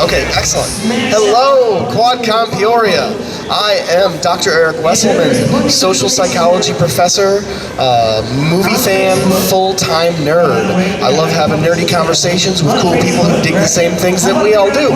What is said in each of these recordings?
Okay, excellent. Hello, QuadCon Peoria. I am Dr. Eric Wesselman, social psychology professor, movie fan, full-time nerd. I love having nerdy conversations with cool people who dig the same things that we all do.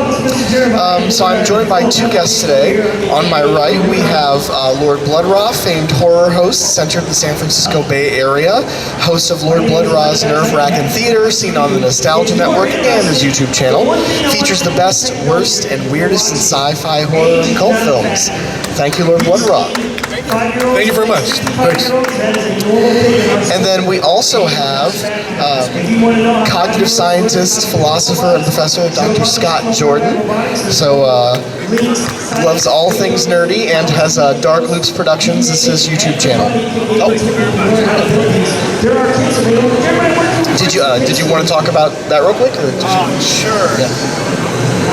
So I'm joined by two guests today. On my right, we have Lord Blood-Rah, famed horror host, centered in the San Francisco Bay Area, host of Lord Blood-Rah's Nerve-Wracking Theater, seen on the Nostalgia Network and his YouTube channel. Features the best, worst, and weirdest in sci-fi, horror, and cult films. Thank you, Lord Blood-Rah. Thank you very much. Thanks. And then we also have cognitive scientist, philosopher, and professor Dr. Scott Jordan. So, loves all things nerdy and has Dark Loops Productions as his YouTube channel. Oh. Did you want to talk about that real quick? Or sure. Yeah.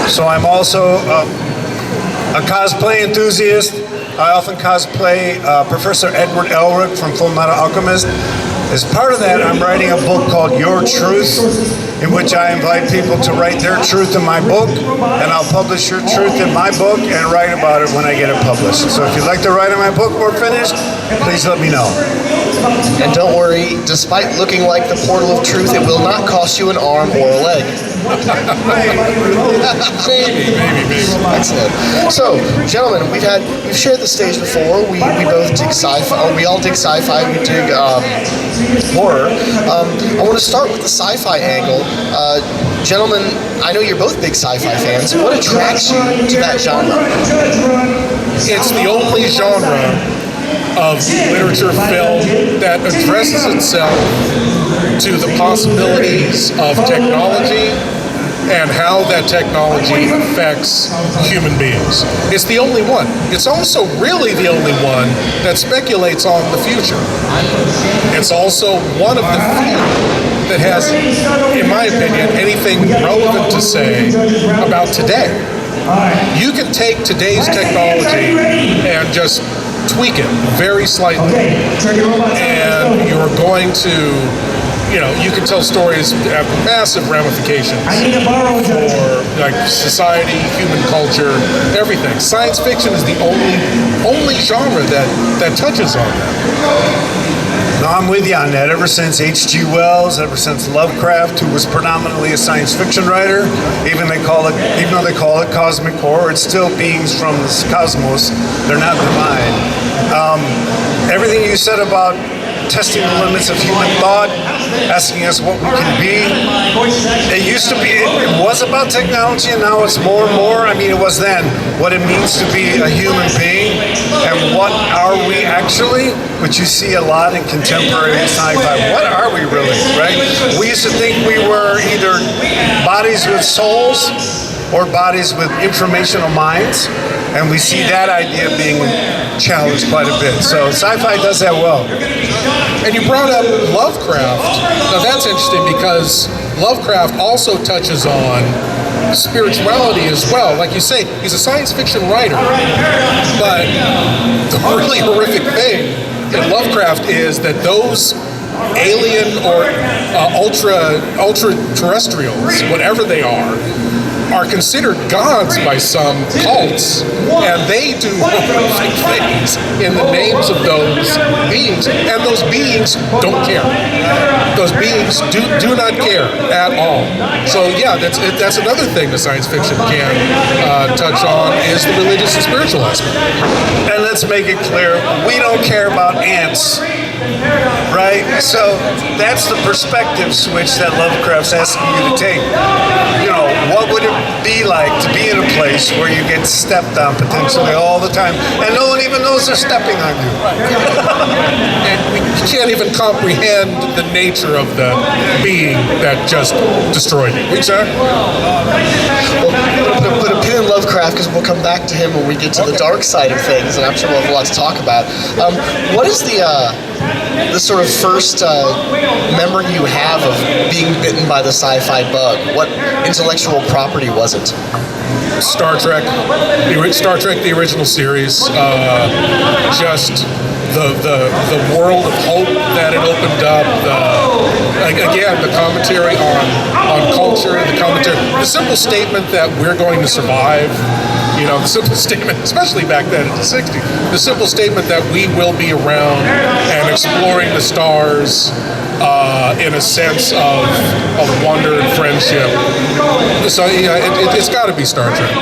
So I'm also a cosplay enthusiast. I often cosplay Professor Edward Elric from Full Metal Alchemist. As part of that, I'm writing a book called Your Truth, in which I invite people to write their truth in my book, and I'll publish your truth in my book and write about it when I get it published. So if you'd like to write in my book or finished, please let me know. And don't worry, despite looking like the portal of truth, it will not cost you an arm or a leg. Maybe. Excellent. So, gentlemen, we've shared the stage before. We both dig sci-fi. Or we all dig sci-fi. We dig horror. I want to start with the sci-fi angle. Gentlemen, I know you're both big sci-fi fans. What attracts you to that genre? It's the only genre of literature film that addresses itself to the possibilities of technology and how that technology affects human beings. It's the only one. It's also really the only one that speculates on the future. It's also one of the few that has, in my opinion, anything relevant to say about today. You can take today's technology and just tweak it very slightly, and you're going to, you can tell stories that have massive ramifications for like society, human culture, everything. Science fiction is the only genre that touches on that. No, I'm with you on that. Ever since H.G. Wells, ever since Lovecraft, who was predominantly a science fiction writer, even though they call it cosmic horror, it's still beings from the cosmos. They're not divine. Everything you said about testing the limits of human thought, asking us what we can be. It used to be, it was about technology, and now it's more and more. I mean, it was then what it means to be a human being, and what are we actually, which you see a lot in contemporary sci-fi. What are we really, right? We used to think we were either bodies with souls or bodies with informational minds, and we see that idea being challenged quite a bit. So sci-fi does that well. And you brought up Lovecraft. Now that's interesting because Lovecraft also touches on spirituality as well. Like you say, he's a science fiction writer, but the really horrific thing in Lovecraft is that those alien or ultra-terrestrials, whatever they are considered gods by some cults, and they do horrific things in the names of those beings, and those beings don't care. Those beings do not care at all. So yeah, that's another thing that science fiction can touch on is the religious and spiritual aspect. And let's make it clear, we don't care about ants. Right? So that's the perspective switch that Lovecraft's asking you to take. What would it be like to be in a place where you get stepped on potentially all the time, and no one even knows they're stepping on you? And we can't even comprehend the nature of the being that just destroyed you. Exactly. Well, put a pin in Lovecraft because we'll come back to him when we get to the dark side of things, and I'm sure we'll have a lot to talk about. What is the sort of first memory you have of being bitten by the sci-fi bug? What intellectual property was it? Star Trek, the original series, just the world of hope that it opened up. Again, the commentary on culture, the simple statement that we're going to survive. You know, the simple statement, especially back then in the 60s, the simple statement that we will be around and exploring the stars in a sense of wonder and friendship. So yeah, it's got to be Star Trek.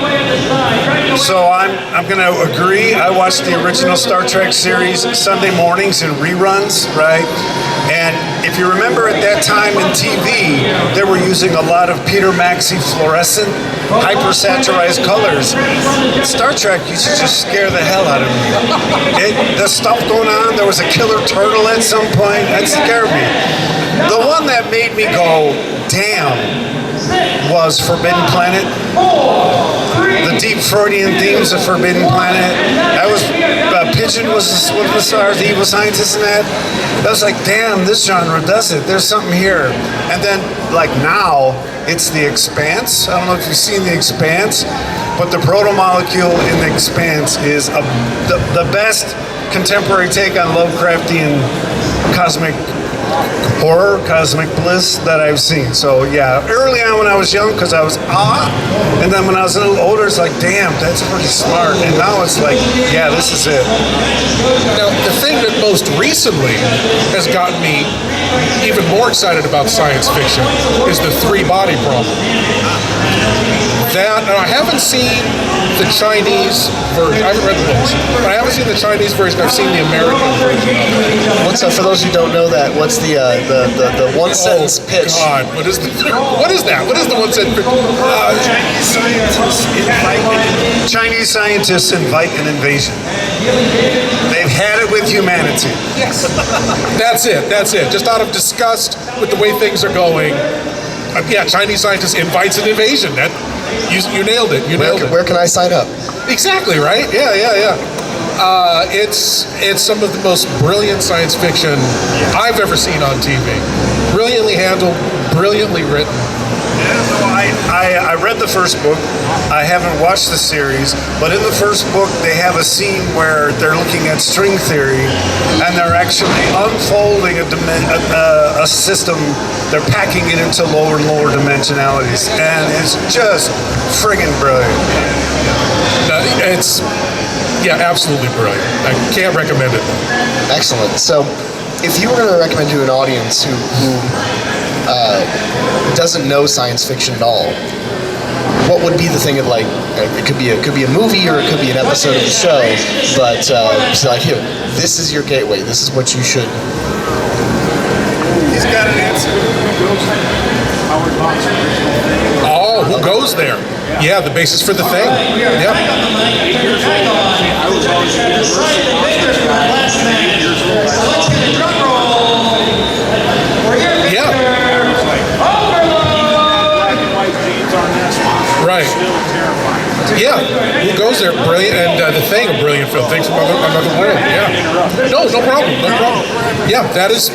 So I'm going to agree. I watched the original Star Trek series Sunday mornings in reruns, right? And if you remember at that time in TV, they were using a lot of Peter Maxey fluorescent, hyper-satirized colors. Star Trek used to just scare the hell out of me. The stuff going on, there was a killer turtle at some point, that scared me. The one that made me go, damn, was Forbidden Planet. The deep Freudian themes of Forbidden Planet. That was Pigeon was one of the stars, the evil scientist in that. I was like, damn, this genre does it. There's something here. And then, like now, it's The Expanse. I don't know if you've seen The Expanse, but the proto-molecule in The Expanse is the best contemporary take on Lovecraftian cosmic horror, cosmic bliss that I've seen. So yeah, early on when I was young, because I was and then when I was a little older, it's like, damn, that's pretty smart. And now it's like, yeah, this is it. Now, the thing that most recently has gotten me even more excited about science fiction is the three-body problem. That, and I haven't seen the Chinese version. I haven't read the books, but I haven't seen the Chinese version. I've seen the American version of it. What's for those who don't know that? What's the one sentence pitch? God, what is that? What is the one sentence pitch? Chinese scientists invite an invasion. They've had it with humanity. Yes, that's it. Just out of disgust with the way things are going. Yeah, Chinese scientists invites an invasion. That you nailed it. Where can I sign up? Exactly right. Yeah. It's some of the most brilliant science fiction I've ever seen on TV. Brilliantly handled, brilliantly written. I read the first book. I haven't watched the series, but in the first book they have a scene where they're looking at string theory and they're actually unfolding a system. They're packing it into lower and lower dimensionalities, and it's just friggin' brilliant. It's absolutely brilliant. I can't recommend it. Excellent. So, if you were going to recommend to an audience who doesn't know science fiction at all, what would be the thing of like? It could be a movie or it could be an episode of the show, but it's like, here, this is your gateway. This is what you should. He's got an answer. Oh, who goes there? Yeah, the basis for the thing. Yep. Right. Yeah, who goes there? Brilliant, and the thing, a brilliant film. Things from another world. Yeah. No problem. Yeah, that is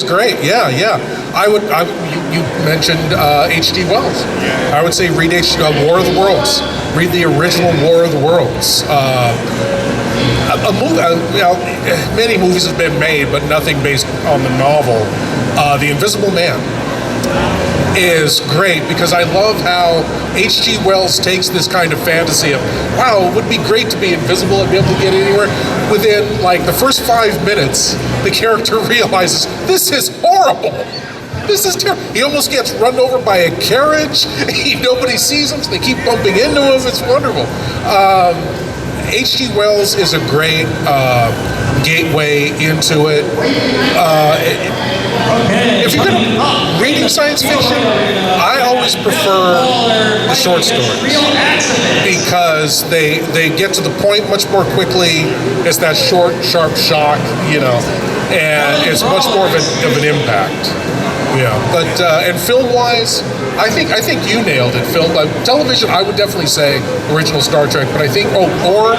great. Yeah. You mentioned H.G. Wells. I would say read War of the Worlds. Read the original War of the Worlds. A movie. Many movies have been made, but nothing based on the novel. The Invisible Man is great because I love how H.G. Wells takes this kind of fantasy of, wow, it would be great to be invisible and be able to get anywhere. Within like the first 5 minutes, the character realizes this is horrible. This is terrible. He almost gets run over by a carriage. Nobody sees him, so they keep bumping into him. It's wonderful. H.G. Wells is a great gateway into it. If you're reading science fiction, I always prefer the short stories because they get to the point much more quickly. It's that short, sharp shock, and it's much more of an impact. Yeah, but and film-wise, I think you nailed it. Television, I would definitely say original Star Trek, but I think or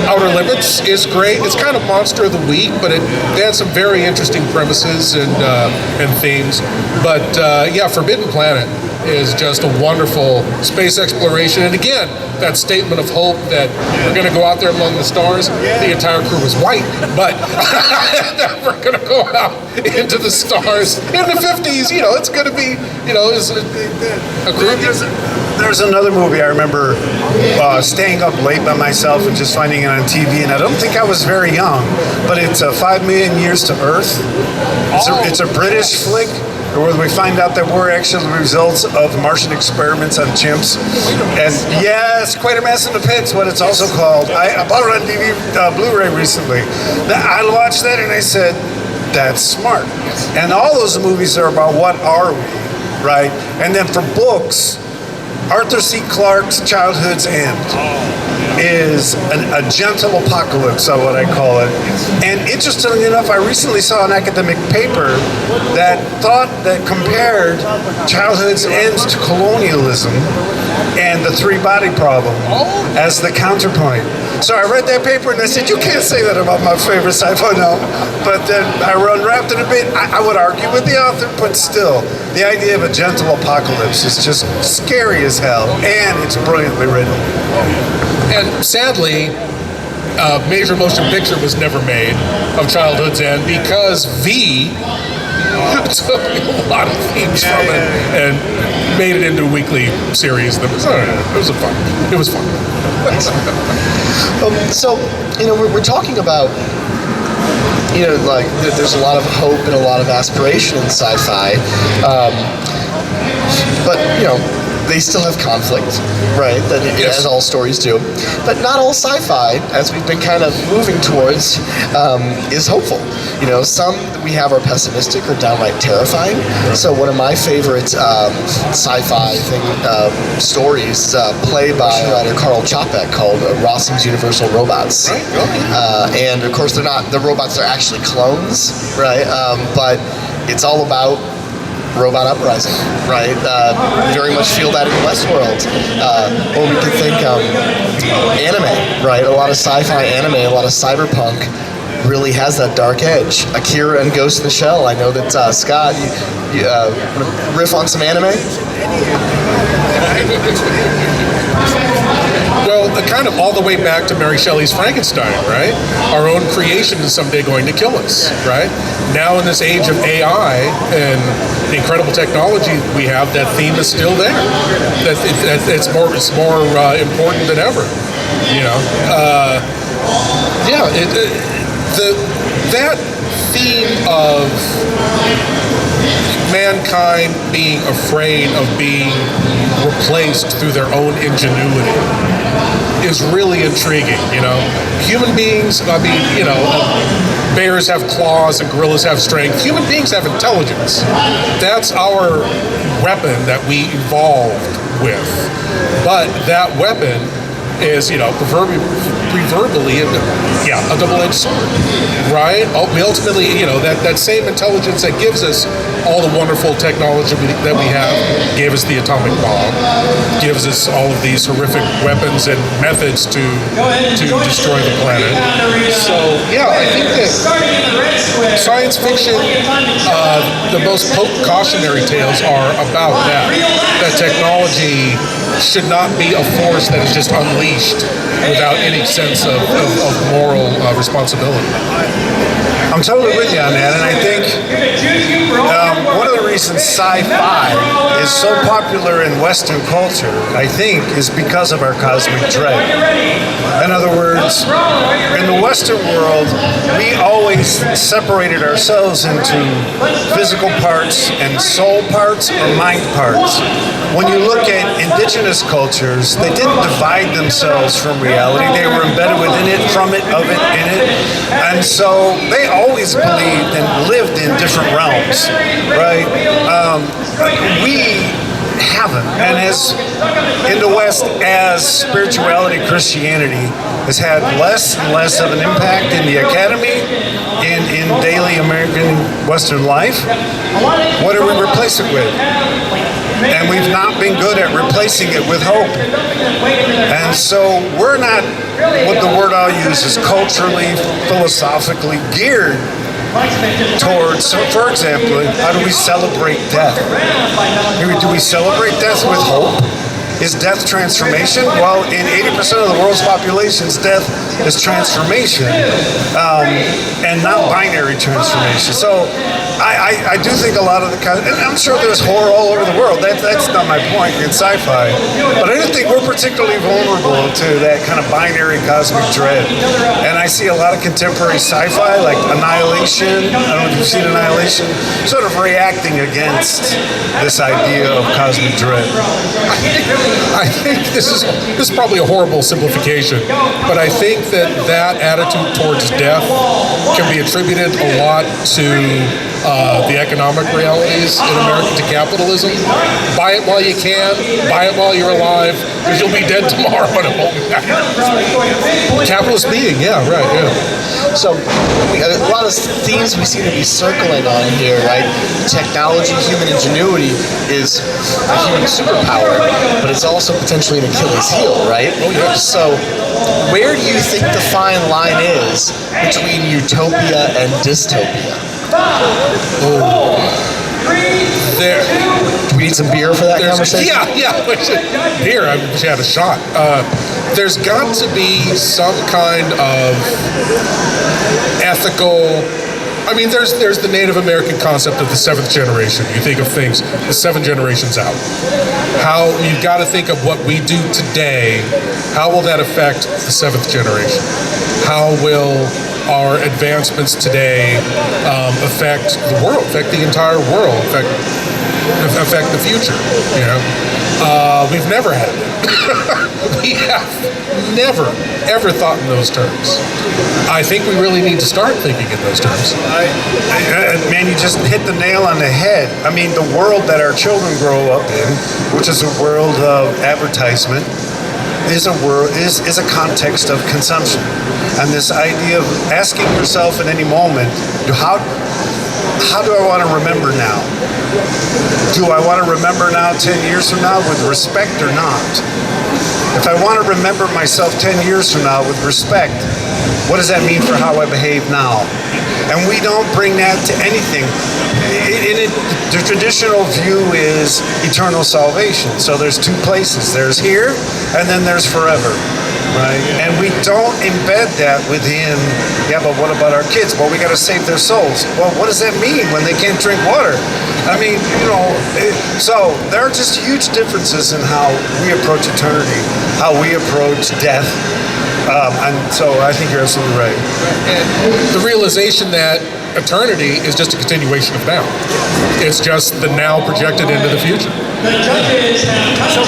Outer Limits is great. It's kind of Monster of the Week, but they had some very interesting premises and themes. But Forbidden Planet is just a wonderful space exploration. And again, that statement of hope that we're going to go out there among the stars. The entire crew was white, but we're going to go out into the stars in the 50s. You know, it's going to be, you know, is a crew. There's another movie I remember staying up late by myself and just finding it on TV, and I don't think I was very young, but it's 5 Million Years to Earth. It's a British flick where we find out that we're actually the results of Martian experiments on chimps. And yeah, it's quite a mess in the pits, what it's also called. I bought it on DVD, Blu-ray recently. I watched that and I said, that's smart. And all those movies are about what are we, right? And then for books, Arthur C. Clarke's Childhood's End is a gentle apocalypse, of what I call it. And interestingly enough, I recently saw an academic paper that compared Childhood's End to colonialism and the three-body problem as the counterpoint. So I read that paper and I said, you can't say that about my favorite sci-fi novel. But then I unwrapped it a bit. I would argue with the author, but still, the idea of a gentle apocalypse is just scary as hell, and it's brilliantly written. And sadly, a major motion picture was never made of Childhood's End because V took a lot of themes from it and made it into a weekly series. That was, I don't know, it was fun. It was fun. So, you know, we're talking about, you know, like there's a lot of hope and a lot of aspiration in sci-fi, but you know, they still have conflict, right? As all stories do. But not all sci-fi, as we've been kind of moving towards, is hopeful. You know, some we have are pessimistic or downright terrifying. So one of my favorite sci-fi stories, play by writer Carl Čapek, called Rossum's Universal Robots. And of course, the robots are actually clones, right? But it's all about robot uprising, right? Very much feel that in Westworld. Or we could think anime, right? A lot of sci-fi anime, a lot of cyberpunk really has that dark edge. Akira and Ghost in the Shell. I know that Scott, you riff on some anime? Well, kind of all the way back to Mary Shelley's Frankenstein, right? Our own creation is someday going to kill us, right? Now in this age of AI and the incredible technology we have, that theme is still there. It's more important than ever, you know? That theme of mankind being afraid of being replaced through their own ingenuity is really intriguing, you know. Human beings, I mean, you know, bears have claws and gorillas have strength. Human beings have intelligence. That's our weapon that we evolved with. But that weapon is, you know, proverbially, a double-edged sword, right? We ultimately, you know, that same intelligence that gives us all the wonderful technology that we have, gave us the atomic bomb, gives us all of these horrific weapons and methods to destroy the planet. So, yeah, I think that science fiction, the most potent cautionary tales are about that. That technology should not be a force that is just unleashed without any sense of moral responsibility. I'm totally with you on that, and I think one of the reasons sci-fi is so popular in Western culture, I think, is because of our cosmic dread. In other words, in the Western world, we always separated ourselves into physical parts and soul parts or mind parts. When you look at indigenous cultures, they didn't divide themselves from reality. They were embedded within it, from it, of it, in it. And so they always believed and lived in different realms, right? We haven't. And as in the West, as spirituality, Christianity has had less and less of an impact in the academy, in daily American Western life, what do we replace it with? And we've not been good at replacing it with hope. And so we're not, what the word I'll use is culturally, philosophically geared towards, so for example, how do we celebrate death? Do we celebrate death with hope? Is death transformation? Well, in 80% of the world's populations, death is transformation, and not binary transformation. So I do think a lot of and I'm sure there's horror all over the world. That's not my point in sci-fi. But I do think we're particularly vulnerable to that kind of binary cosmic dread. And I see a lot of contemporary sci-fi, like Annihilation. I don't know if you've seen Annihilation, sort of reacting against this idea of cosmic dread. I think this is probably a horrible simplification, but I think that attitude towards death can be attributed a lot to the economic realities in America, to capitalism. Buy it while you can, buy it while you're alive, because you'll be dead tomorrow and it won't matter. Capitalist being, yeah, right, yeah. So a lot of themes we seem to be circling on here, right? Technology, human ingenuity is a human superpower, but it's also potentially an Achilles heel, right? Oh, yeah. So where do you think the fine line is between utopia and dystopia? There. Do we need some beer for that conversation? Yeah. Here, I wish I had a shot. There's got to be some kind of ethical. I mean, there's the Native American concept of the seventh generation. You think of things the 7 generations out. How you've got to think of what we do today. How will that affect the 7th generation? How will our advancements today affect the world, affect the entire world, affect the future? You know, we've never had it. We have never, ever thought in those terms. I think we really need to start thinking in those terms. Man, you just hit the nail on the head. I mean, the world that our children grow up in, which is a world of advertisement, is a context of consumption. And this idea of asking yourself at any moment, how do I want to remember now? Do I want to remember now 10 years from now with respect or not? If I want to remember myself 10 years from now with respect, what does that mean for how I behave now? And we don't bring that to anything. The traditional view is eternal salvation. So there's 2 places. There's here, and then there's forever. Right? And we don't embed that within, yeah, but what about our kids? Well, we got to save their souls. Well, what does that mean when they can't drink water? I mean, so there are just huge differences in how we approach eternity, how we approach death. And so I think you're absolutely right. And the realization that eternity is just a continuation of now. It's just the now projected into the future. So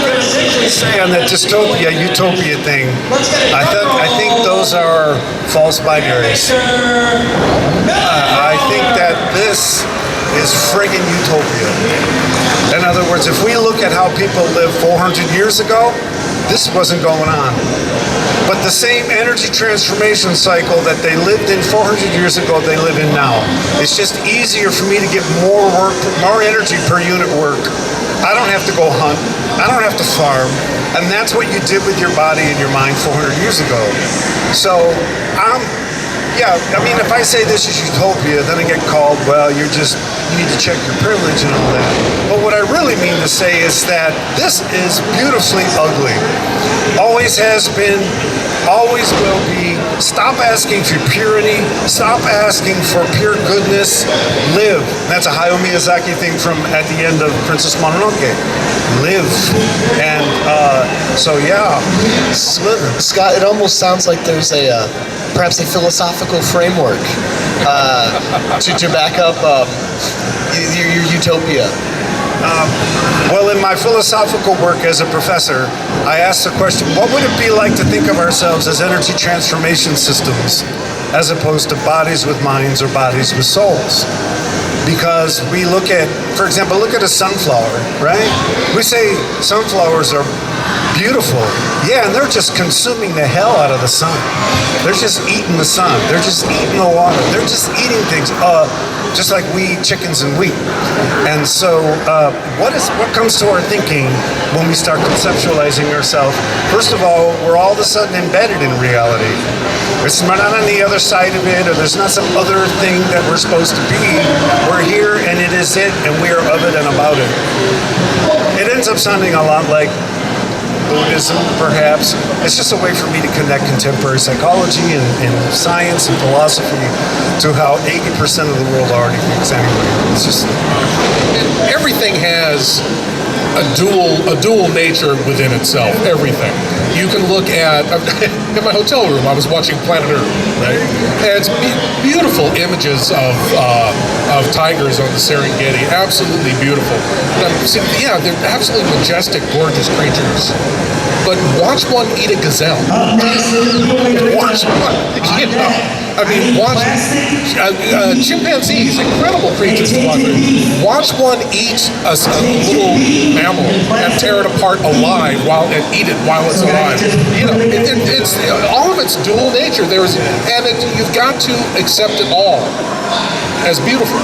we say on that dystopia, utopia thing, I think those are false binaries. I think that this is friggin' utopia. In other words, if we look at how people lived 400 years ago, this wasn't going on. But the same energy transformation cycle that they lived in 400 years ago, they live in now. It's just easier for me to get more work, more energy per unit work. I don't have to go hunt. I don't have to farm. And that's what you did with your body and your mind 400 years ago. So, I mean, if I say this is utopia, then I get called, well, you need to check your privilege and all that. But what I really mean to say is that this is beautifully ugly. Always has been, always will be. Stop asking for purity. Stop asking for pure goodness. Live. That's a Hayao Miyazaki thing from at the end of Princess Mononoke. Live. And so, yeah. Scott, it almost sounds like there's perhaps a philosophical framework to back up your utopia. Well, in my philosophical work as a professor, I asked the question, what would it be like to think of ourselves as energy transformation systems as opposed to bodies with minds or bodies with souls? Because we look at, for example, look at a sunflower, right? We say sunflowers are beautiful. Yeah, and they're just consuming the hell out of the sun. They're just eating the sun. They're just eating the water. They're just eating things, just like we eat chickens and wheat. And so, what comes to our thinking when we start conceptualizing ourselves? First of all, we're all of a sudden embedded in reality. It's not on the other side of it, or there's not some other thing that we're supposed to be. We're here, and it is it, and we are of it and about it. It ends up sounding a lot like Buddhism, perhaps. It's just a way for me to connect contemporary psychology and science and philosophy to how 80% of the world already thinks anyway. It's just Everything has a dual nature within itself. Everything. You can look at in my hotel room. I was watching Planet Earth, right? And it's beautiful images of tigers on the Serengeti. Absolutely beautiful. Yeah, they're absolutely majestic, gorgeous creatures. But watch one eat a gazelle. Watch one. You know, I mean, watch chimpanzees, incredible creatures to watch. Watch one eat a little mammal and tear it apart alive and eat it while it's alive. You know, it's all of its dual nature. You've got to accept it all as beautiful.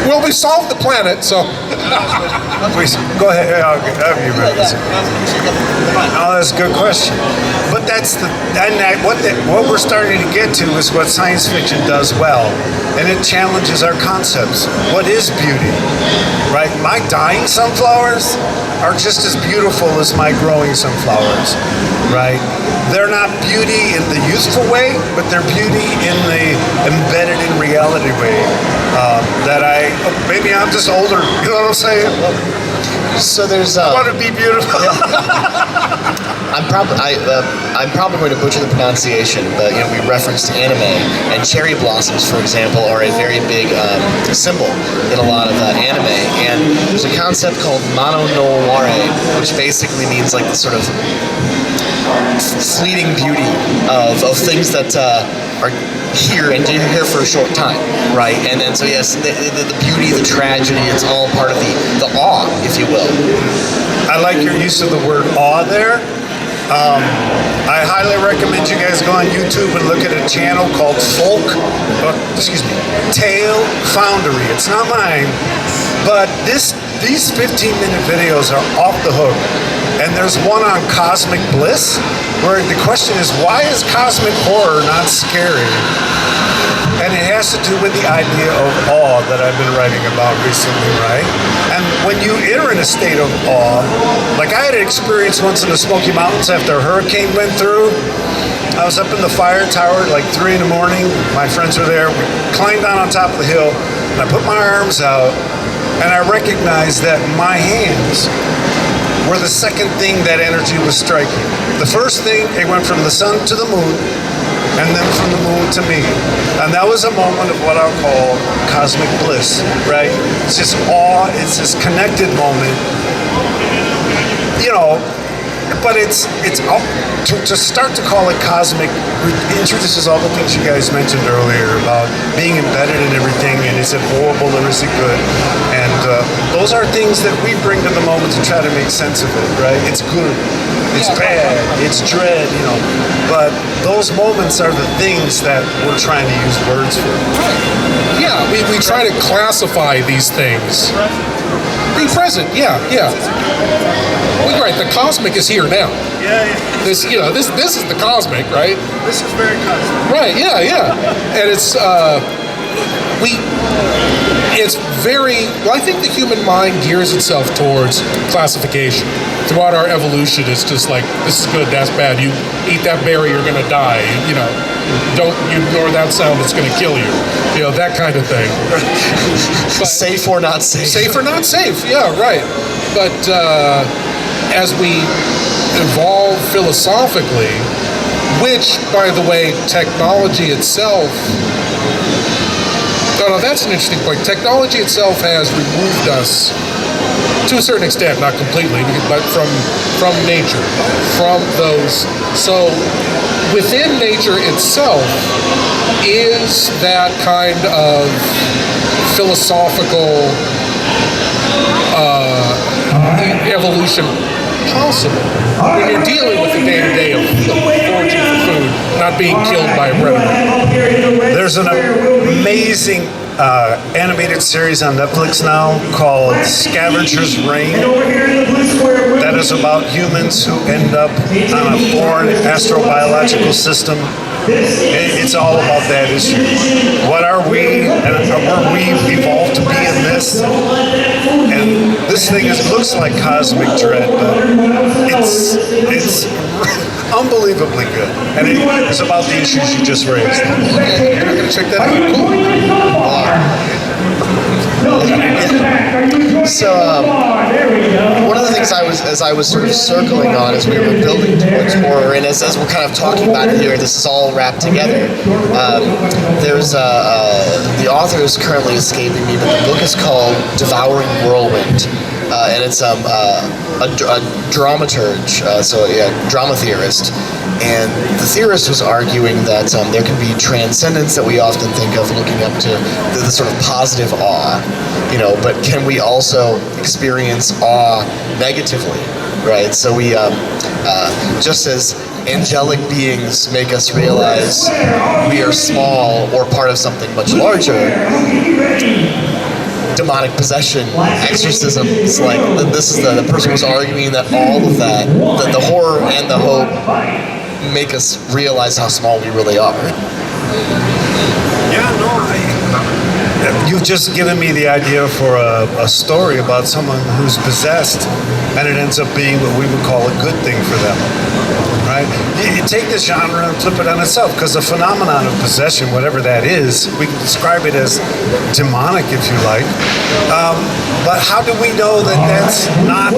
Well, we solved the planet, so. Please, go ahead. I'll have you. Oh, that's a good question. But what we're starting to get to is what science fiction does well, and it challenges our concepts. What is beauty? Right? My dying sunflowers are just as beautiful as my growing sunflowers. Right? They're not beauty in the youthful way, but they're beauty in the embedded in reality way. Maybe I'm just older. You know what I'm saying? So there's. I want to be beautiful. I'm probably going to butcher the pronunciation, but we referenced anime, and cherry blossoms, for example, are a very big symbol in a lot of anime. And there's a concept called mono no ware, which basically means like the sort of fleeting beauty of things that are here and you're here for a short time, right? And then so yes, the beauty, the tragedy, it's all part of the awe, if you will. I like your use of the word awe there. I highly recommend you guys go on YouTube and look at a channel called Tale Foundry. It's not mine, but these 15-minute videos are off the hook. And there's one on cosmic bliss, where the question is, why is cosmic horror not scary? And it has to do with the idea of awe that I've been writing about recently, right? And when you enter in a state of awe, like I had an experience once in the Smoky Mountains after a hurricane went through. I was up in the fire tower at like 3 in the morning. My friends were there. We climbed down on top of the hill, and I put my arms out, and I recognized that my hands were the second thing that energy was striking. The first thing, it went from the sun to the moon, and then from the moon to me. And that was a moment of what I'll call cosmic bliss, right? It's just awe, it's this connected moment. But to start to call it cosmic introduces all the things you guys mentioned earlier about being embedded in everything, and is it horrible or is it good? And those are things that we bring to the moment to try to make sense of it, right? It's good, it's bad, it's dread, but those moments are the things that we're trying to use words for. Yeah, we try to classify these things. Be present, yeah. Well, right, the cosmic is here now. Yeah. This is the cosmic, right? This is very cosmic. Right, yeah. And it's I think the human mind gears itself towards classification. Throughout our evolution, it's just like, this is good, that's bad. You eat that berry, you're gonna die. Don't ignore that sound, it's gonna kill you. That kind of thing. But, safe or not safe? Safe or not safe, yeah, right. But as we evolve philosophically, which, by the way, technology itself, that's an interesting point. Technology itself has removed us, to a certain extent, not completely, but from nature, from those. So within nature itself is that kind of philosophical evolution possible when you're dealing with the day-to-day of foraging for food, not being killed by a predator? There's an amazing animated series on Netflix now called Scavenger's Reign that is about humans who end up on a foreign astrobiological system. It's all about that issue. What are we, and were we evolved to be in this? And this thing looks like cosmic dread, but it's unbelievably good. And it's about the issues you just raised. You're going to check that out? So one of the things I was sort of circling on as we were building towards horror, and as we're kind of talking about it here, this is all wrapped together. There's the author is currently escaping me, but the book is called Devouring Whirlwind. And it's a dramaturge, drama theorist. And the theorist was arguing that there can be transcendence that we often think of looking up to the sort of positive awe, but can we also experience awe negatively, right? So we, just as angelic beings make us realize we are small or part of something much larger, demonic possession, exorcism, it's like this is the person was arguing that all of that, the horror and the hope make us realize how small we really are. Yeah, no, you've just given me the idea for a story about someone who's possessed and it ends up being what we would call a good thing for them, right? You take this genre and flip it on itself, because the phenomenon of possession, whatever that is, we can describe it as demonic if you like, but how do we know that that's not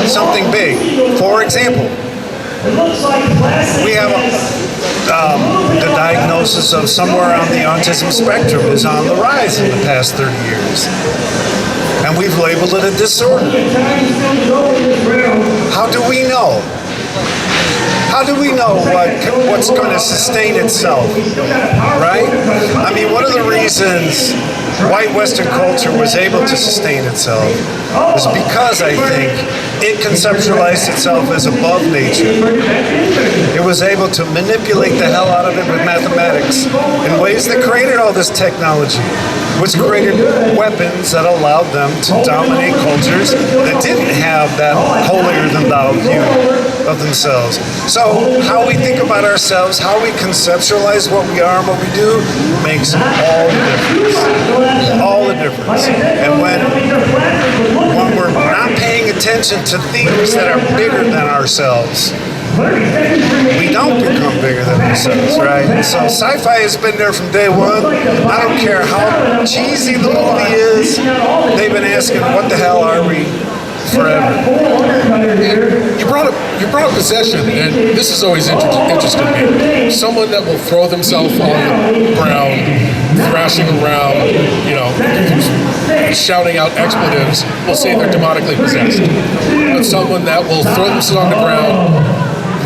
something big? For example, we have the diagnosis of somewhere on the autism spectrum is on the rise in the past 30 years. And we've labeled it a disorder. How do we know? How do we know what's going to sustain itself, right? I mean, one of the reasons white Western culture was able to sustain itself is because, I think, it conceptualized itself as above nature. It was able to manipulate the hell out of it with mathematics in ways that created all this technology, which created weapons that allowed them to dominate cultures that didn't have that holier-than-thou view of themselves. So how we think about ourselves, how we conceptualize what we are and what we do makes all the difference. All the difference. And when we're not paying attention to things that are bigger than ourselves, we don't become bigger than ourselves, right? So sci-fi has been there from day one. I don't care how cheesy the movie is, they've been asking, what the hell are we? Forever. You brought up possession, and this is always interesting to me. Someone that will throw themselves on the ground, thrashing around, shouting out expletives, will say they're demonically possessed. But someone that will throw themselves on the ground,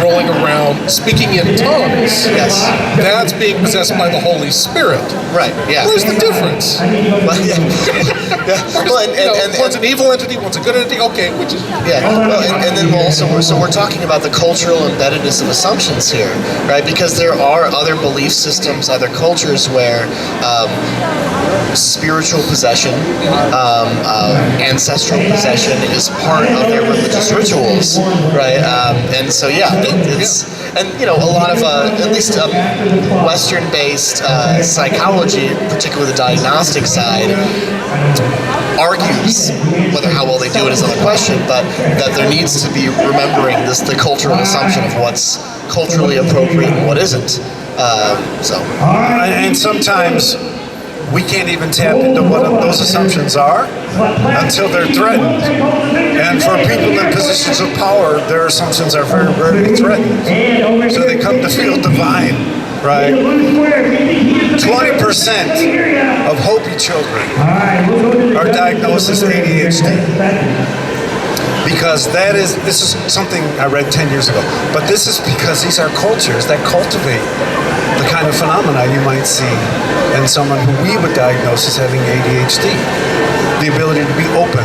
rolling around, speaking in tongues, Yes. that's being possessed by the Holy Spirit. Right, yeah. Where's the difference? Well, yeah. Well, One's an evil entity, one's a good entity. Okay, which is Yeah, well, and then we're talking about the cultural embeddedness of assumptions here, right? Because there are other belief systems, other cultures where spiritual possession, ancestral possession is part of their religious rituals, right? And so it's and a lot of at least Western-based psychology, particularly the diagnostic side, argues, whether how well they do it is another question, but that there needs to be remembering the cultural assumption of what's culturally appropriate and what isn't. And sometimes we can't even tap into what those assumptions are until they're threatened. And for people in positions of power, their assumptions are very rarely threatened. So they come to feel divine, right? 20% of Hopi children are diagnosed as ADHD. Because this is something I read 10 years ago, but this is because these are cultures that cultivate the kind of phenomena you might see in someone who we would diagnose as having ADHD. The ability to be open,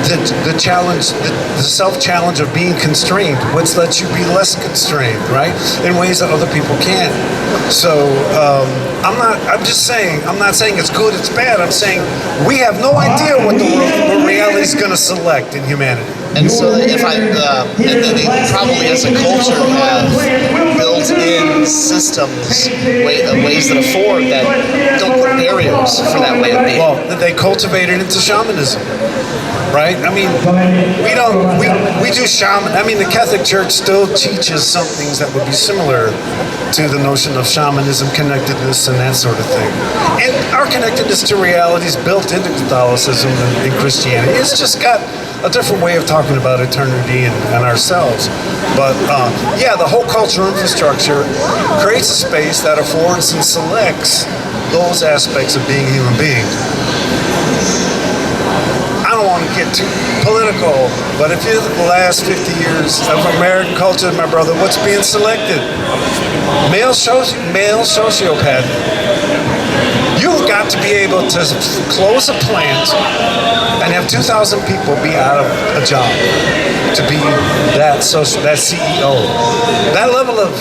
the challenge, the self-challenge of being constrained, which lets you be less constrained, right? In ways that other people can't. So I'm just saying, I'm not saying it's good, it's bad. I'm saying we have no idea what the reality is going to select in humanity. And so if and they probably as a culture have built-in systems, ways that afford that don't put barriers for that way of being. Well, they cultivate it into shamanism, right? I mean, we do shaman. I mean, the Catholic Church still teaches some things that would be similar to the notion of shamanism, connectedness, and that sort of thing. And our connectedness to reality is built into Catholicism and Christianity. It's just got a different way of talking about eternity and ourselves. But yeah, the whole cultural infrastructure creates a space that affords and selects those aspects of being a human being. I don't want to get too political, but if you look at the last 50 years of American culture, my brother, what's being selected? Male sociopath. You've got to be able to close a plant and have 2,000 people be out of a job to be that CEO. That level of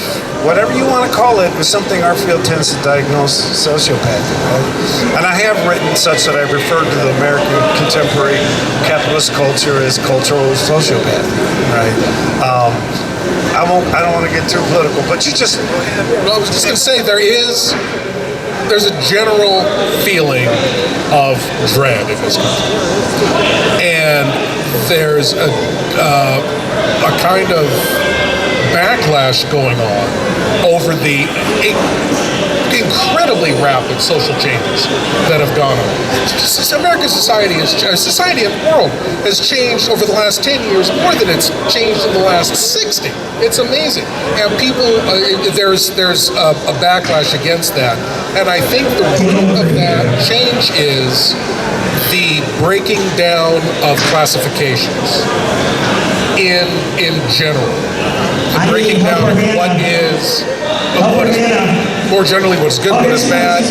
whatever you want to call it is something our field tends to diagnose sociopathy. Right? And I have written such that I've referred to the American contemporary capitalist culture as cultural sociopathy. Right? I don't want to get too political, but you just. Well, I was just going to say there's a general feeling of dread in this country, and there's a kind of backlash going on over the incredibly rapid social changes that have gone on. American society and the world has changed over the last 10 years more than it's changed in the last 60. It's amazing. And people, there's a backlash against that. And I think the root of that change is the breaking down of classifications in general. The breaking down of what is more generally what's good, what is bad,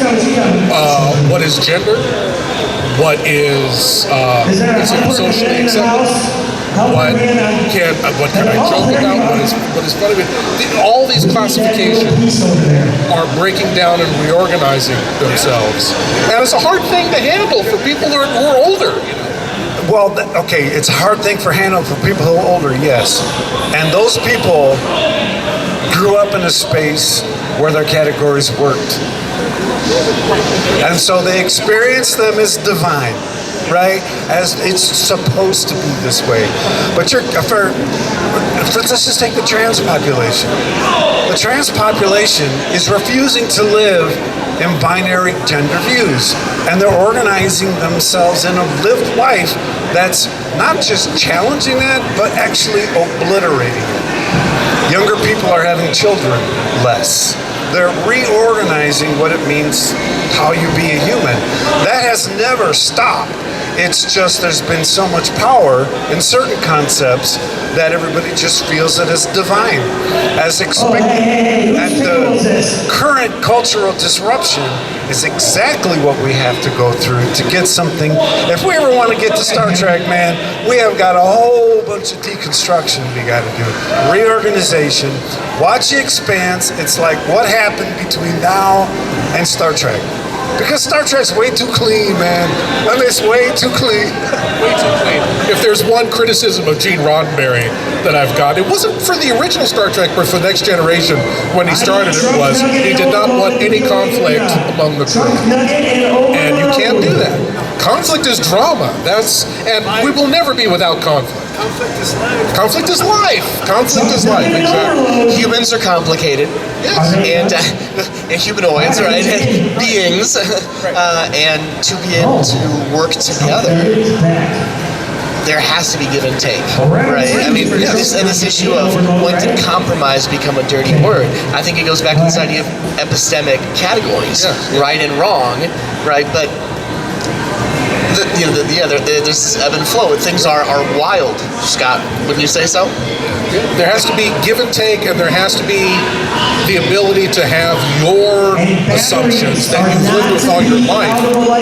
what is gender, what is socially acceptable, what can I joke about, what is funny. All these classifications are breaking down and reorganizing themselves, and it's a hard thing to handle for people who are older. Well, okay, it's a hard thing for handle for people who are older, yes. And those people grew up in a space where their categories worked. And so they experience them as divine, right? As it's supposed to be this way. But let's just take the trans population. The trans population is refusing to live in binary gender views. And they're organizing themselves in a lived life that's not just challenging that, but actually obliterating it. Younger people are having children less. They're reorganizing what it means, how you be a human. That has never stopped. It's just there's been so much power in certain concepts that everybody just feels it as divine, as expected. And the current cultural disruption is exactly what we have to go through to get something. If we ever want to get to Star Trek, man, we have got a whole bunch of deconstruction we got to do. Reorganization. Watch The Expanse. It's like what happened between now and Star Trek. Because Star Trek's way too clean, man. I mean, it's way too clean. Way too clean. If there's one criticism of Gene Roddenberry that I've got, it wasn't for the original Star Trek, but for Next Generation when he started it was he did not want any conflict among the crew. And you can't do that. Conflict is drama. And we will never be without conflict. Conflict is life. Conflict is life. Conflict is life, exactly. Humans are complicated, and humanoids, right? Beings, and to be able to work together, there has to be give and take, right? I mean, this issue of when did compromise become a dirty word? I think it goes back to this idea of epistemic categories, right and wrong, right? But there's this ebb and flow. Things are wild, Scott. Wouldn't you say so? There has to be give and take, and there has to be the ability to have your assumptions that you've lived with all your life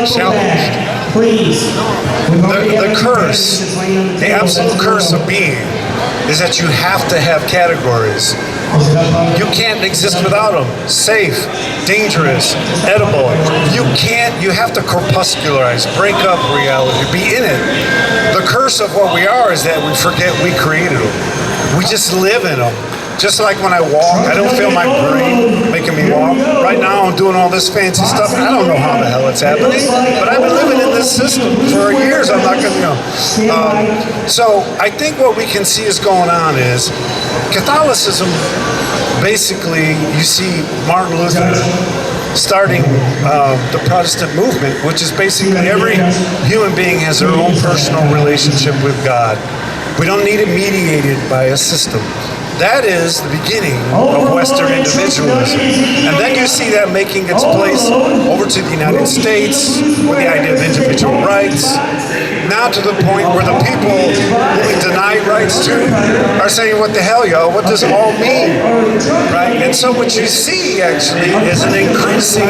challenged. The curse, the absolute curse of being, is that you have to have categories. You can't exist without them. Safe, dangerous, edible. You have to corpuscularize, break up reality, be in it. The curse of what we are is that we forget we created them. We just live in them. Just like when I walk, I don't feel my brain making me walk. Right now I'm doing all this fancy stuff. I don't know how the hell it's happening, but I've been living in this system for years. I'm not going to know. So I think what we can see is going on is Catholicism, basically, you see Martin Luther starting the Protestant movement, which is basically every human being has their own personal relationship with God. We don't need it mediated by a system. That is the beginning of Western individualism. And then you see that making its place over to the United States with the idea of individual rights. Now to the point where the people who we deny rights to are saying, what the hell, yo, what does it all mean? Right? And so what you see actually is an increasing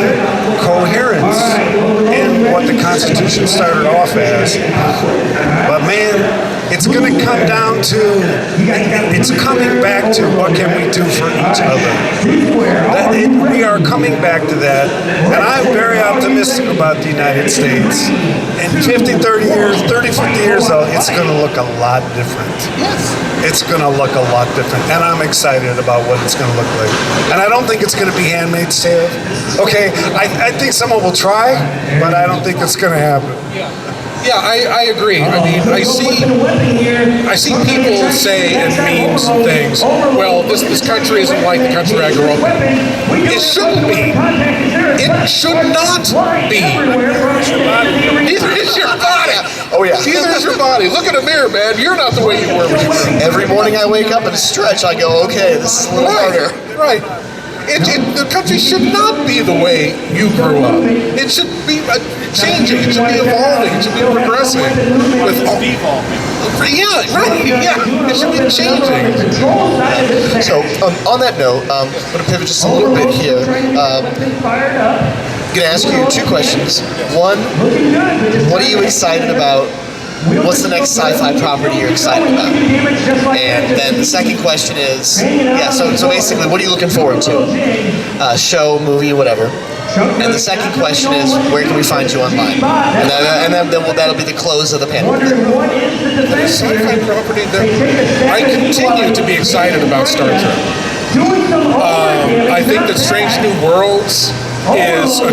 coherence in what the Constitution started off as. But man, it's going to come down to, it's coming back to what can we do for each other. We are coming back to that, and I'm very optimistic about the United States. In 50, 30 years, 30, 50 years though, it's going to look a lot different. Yes. It's going to look a lot different, and I'm excited about what it's going to look like. And I don't think it's going to be Handmaid's Tale. Okay, I think someone will try, but I don't think it's going to happen. Yeah, I agree. I mean, I see people say in memes and things, well, this country isn't like the country I grew up in. It shouldn't be. It should not be. Neither is your body. Oh, yeah. Neither is your body. Look in the mirror, man. You're not the way you were when you grew up. Every morning I wake up and stretch, I go, okay, this is a little harder. Right. The country should not be the way you grew up. It should be changing. It should be evolving. It should be progressing. Yeah, right. Yeah, it should be changing. So on that note, I'm going to pivot just a little bit here. I'm going to ask you two questions. One, what are you excited about? What's the next sci-fi property you're excited about? And then the second question is, so basically, what are you looking forward to? Show, movie, whatever. And the second question is, where can we find you online? And then that'll be the close of the panel. The sci-fi property that I continue to be excited about Star Trek. I think that Strange New Worlds is a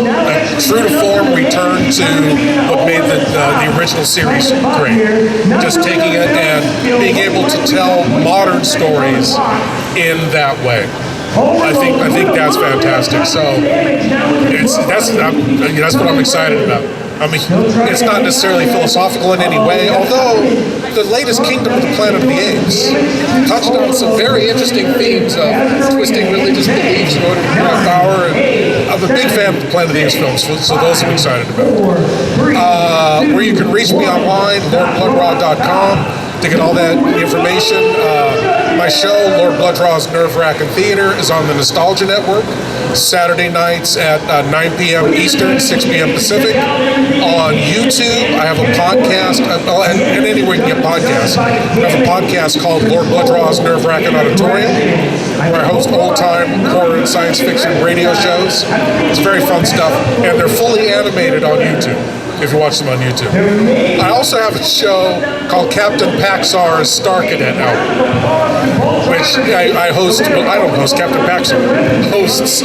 true to form return to what made the original series great. Just taking it and being able to tell modern stories in that way. I think that's fantastic. So that's what I'm excited about. I mean, it's not necessarily philosophical in any way, although the latest Kingdom of the Planet of the Apes touched on some very interesting themes of twisting religious beliefs in order to grab power. And I'm a big fan of the Planet of the Apes films, so those I'm excited about. Where you can reach me online, LordBlood-Rah.com, to get all that information. My show, Lord Blood-Rah's Nerve-Wracking Theater, is on the Nostalgia Network, Saturday nights at 9 p.m. Eastern, 6 p.m. Pacific. On YouTube, I have a podcast, and anywhere you can get podcasts. I have a podcast called Lord Blood-Rah's Nerve-Wracking Auditorium, where I host old-time horror and science fiction radio shows. It's very fun stuff, and they're fully animated on YouTube, if you watch them on YouTube. I also have a show called Captain Paxar's Star Cadet Hour, which I host. Well, I don't host. Captain Paxar hosts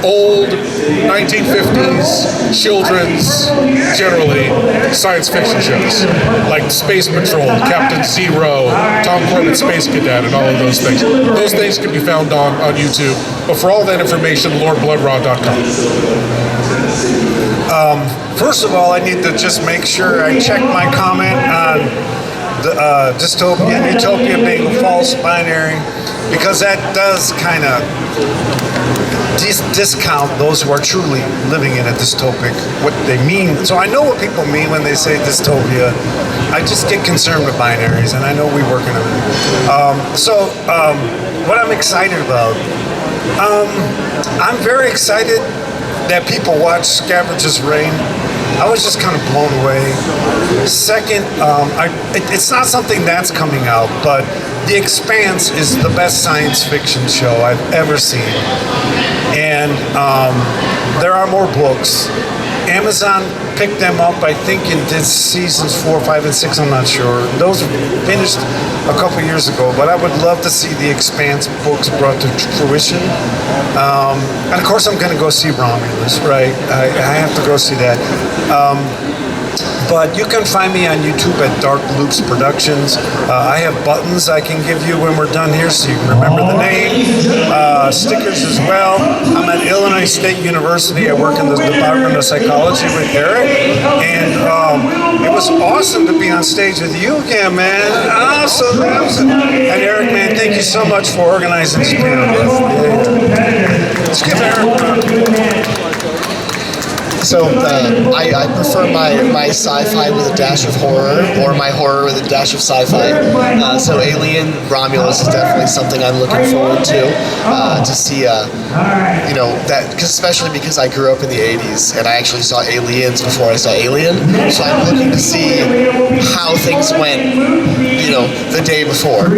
old 1950s children's, generally, science fiction shows, like Space Patrol, Captain Zero, Tom Corbett Space Cadet, and all of those things. Those things can be found on YouTube. But for all that information, LordBlood-Rah.com. First of all, I need to just make sure I check my comment on dystopia and utopia being a false binary, because that does kind of discount those who are truly living in a dystopic, what they mean. So I know what people mean when they say dystopia. I just get concerned with binaries, and I know we work in them. What I'm excited about, I'm very excited that people watch Scavenger's Reign. I was just kind of blown away. Second, it's not something that's coming out, but The Expanse is the best science fiction show I've ever seen. And there are more books. Amazon picked them up, I think, and did seasons 4, 5, and 6. I'm not sure. Those finished a couple years ago, but I would love to see The Expanse books brought to fruition. And of course, I'm going to go see Romulus, right? I have to go see that. But you can find me on YouTube at Dark Loops Productions. I have buttons I can give you when we're done here so you can remember the name. Stickers as well. I'm at Illinois State University. I work in the Department of Psychology with Eric. And it was awesome to be on stage with you again, man. Awesome. And Eric, man, thank you so much for organizing this panel. Let's give Eric a round. So I prefer my sci-fi with a dash of horror, or my horror with a dash of sci-fi. So Alien Romulus is definitely something I'm looking forward to see. You know, that especially because I grew up in the '80s and I actually saw Aliens before I saw Alien. So I'm looking to see how things went, you know, the day before.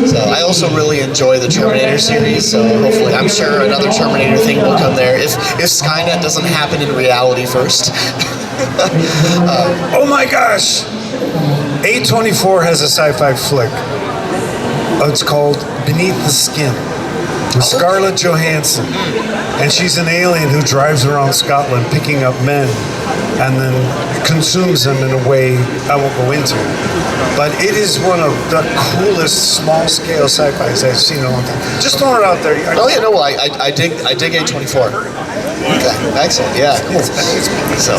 So I also really enjoy the Terminator series. So hopefully, I'm sure another Terminator thing will come there if Skynet doesn't happen in reality first. Oh my gosh! A24 has a sci-fi flick. It's called Beneath the Skin, with Scarlett Johansson. And she's an alien who drives around Scotland picking up men and then consumes them in a way I won't go into. But it is one of the coolest small-scale sci-fis I've seen in a long time. Just throwing it out there. Oh yeah, no, well, I dig A24. Okay, excellent. Yeah, cool. So,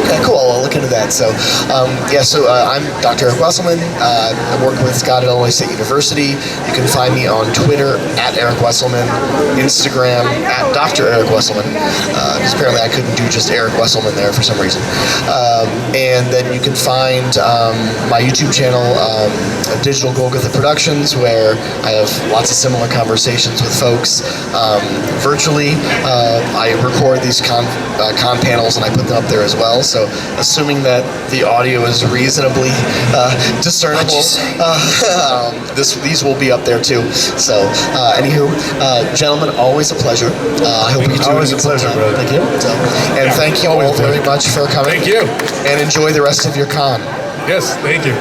okay, cool. I'll look into that. So, I'm Dr. Eric Wesselman. I work with Scott at Illinois State University. You can find me on Twitter at Eric Wesselman, Instagram at Dr. Eric Wesselman, because apparently I couldn't do just Eric Wesselman there for some reason. And then you can find my YouTube channel, Digital Golgotha Productions, where I have lots of similar conversations with folks virtually. I record these con panels and I put them up there as well. So assuming that the audio is reasonably discernible, these will be up there too. So anywho, gentlemen, always a pleasure. I hope we can do always it a pleasure, brother. Thank you. So, and thank you all very much for coming. Thank you. And enjoy the rest of your con. Yes, thank you.